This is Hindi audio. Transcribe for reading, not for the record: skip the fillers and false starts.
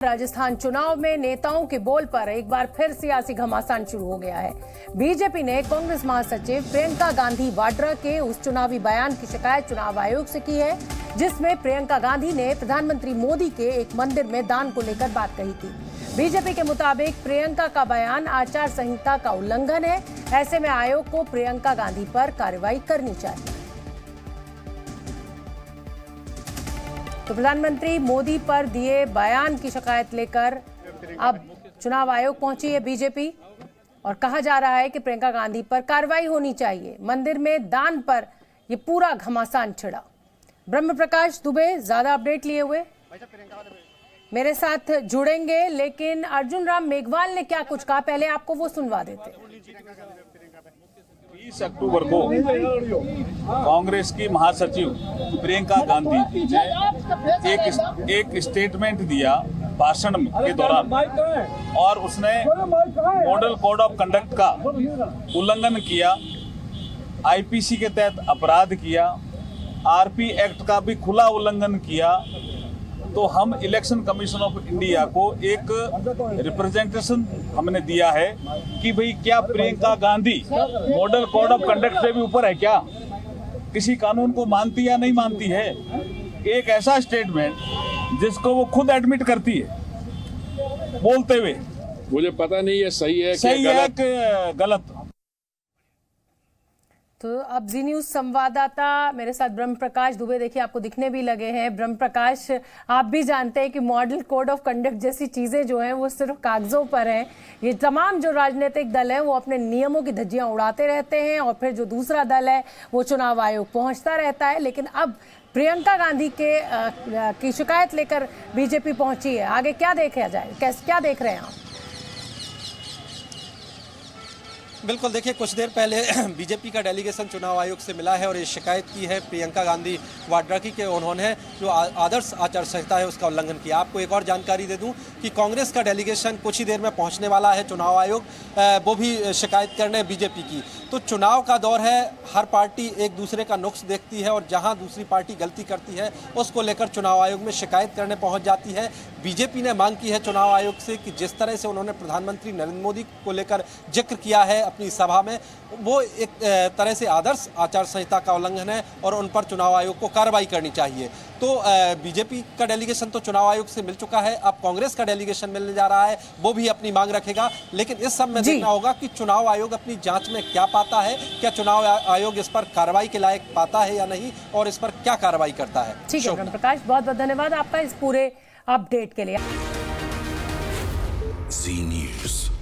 राजस्थान चुनाव में नेताओं के बोल पर एक बार फिर सियासी घमासान शुरू हो गया है। बीजेपी ने कांग्रेस महासचिव प्रियंका गांधी वाड्रा के उस चुनावी बयान की शिकायत चुनाव आयोग से की है, जिसमें प्रियंका गांधी ने प्रधानमंत्री मोदी के एक मंदिर में दान को लेकर बात कही थी। बीजेपी के मुताबिक प्रियंका का बयान आचार संहिता का उल्लंघन है। ऐसे में आयोग को प्रियंका गांधी पर कार्रवाई करनी चाहिए। तो प्रधानमंत्री मोदी पर दिए बयान की शिकायत लेकर अब चुनाव आयोग पहुंची है बीजेपी और कहा जा रहा है कि प्रियंका गांधी पर कार्रवाई होनी चाहिए। मंदिर में दान पर ये पूरा घमासान छिड़ा। ब्रह्म प्रकाश दुबे ज्यादा अपडेट लिए हुए मेरे साथ जुड़ेंगे, लेकिन अर्जुन राम मेघवाल ने क्या कुछ कहा, पहले आपको वो सुनवा देते। 20 अक्टूबर को कांग्रेस की महासचिव प्रियंका गांधी ने एक स्टेटमेंट दिया भाषण के दौरान, और उसने मॉडल कोड ऑफ कंडक्ट का उल्लंघन किया, आईपीसी के तहत अपराध किया, आरपी एक्ट का भी खुला उल्लंघन किया। तो हम इलेक्शन कमीशन ऑफ इंडिया को एक रिप्रेजेंटेशन हमने दिया है कि भाई क्या Priyanka Gandhi model code of conduct से भी ऊपर है, क्या किसी कानून को मानती या नहीं मानती है। एक ऐसा स्टेटमेंट जिसको वो खुद एडमिट करती है बोलते हुए, मुझे पता नहीं है सही है कि गलत। तो अब जी न्यूज संवाददाता मेरे साथ ब्रह्म प्रकाश दुबे देखिए आपको दिखने भी लगे हैं। ब्रह्म प्रकाश, आप भी जानते हैं कि मॉडल कोड ऑफ कंडक्ट जैसी चीजें जो हैं वो सिर्फ कागजों पर हैं। ये तमाम जो राजनीतिक दल है वो अपने नियमों की धज्जियां उड़ाते रहते हैं और फिर जो दूसरा दल है वो चुनाव आयोग पहुंचता रहता है। लेकिन अब प्रियंका गांधी की शिकायत लेकर बीजेपी पहुंची है। आगे क्या देखा जाए, क्या देख रहे हैं आप? बिल्कुल, देखिए कुछ देर पहले बीजेपी का डेलीगेशन चुनाव आयोग से मिला है और ये शिकायत की है प्रियंका गांधी वाड्रा की कि उन्होंने जो आदर्श आचार संहिता है उसका उल्लंघन किया। आपको एक और जानकारी दे दूं कि कांग्रेस का डेलीगेशन कुछ ही देर में पहुंचने वाला है चुनाव आयोग, वो भी शिकायत करने बीजेपी की। तो चुनाव का दौर है, हर पार्टी एक दूसरे का नुक्स देखती है और जहाँ दूसरी पार्टी गलती करती है उसको लेकर चुनाव आयोग में शिकायत करने पहुँच जाती है। बीजेपी ने मांग की है चुनाव आयोग से कि जिस तरह से उन्होंने प्रधानमंत्री नरेंद्र मोदी को लेकर जिक्र किया है अपनी सभा में, वो एक तरह से आदर्श आचार संहिता का उल्लंघन है और उन पर चुनाव आयोग को कार्रवाई करनी चाहिए। तो बीजेपी का डेलीगेशन तो चुनाव आयोग से मिल चुका है, अब कांग्रेस का डेलीगेशन मिलने जा रहा है, वो भी अपनी मांग रखेगा। लेकिन इस सब में देखना होगा कि चुनाव आयोग अपनी जांच में क्या पाता है, क्या चुनाव आयोग इस पर कार्रवाई के लायक पाता है या नहीं, और इस पर क्या कार्रवाई करता है। ठीक है प्रकाश, बहुत बहुत धन्यवाद आपका इस पूरे अपडेट के लिए। जी न्यूज़।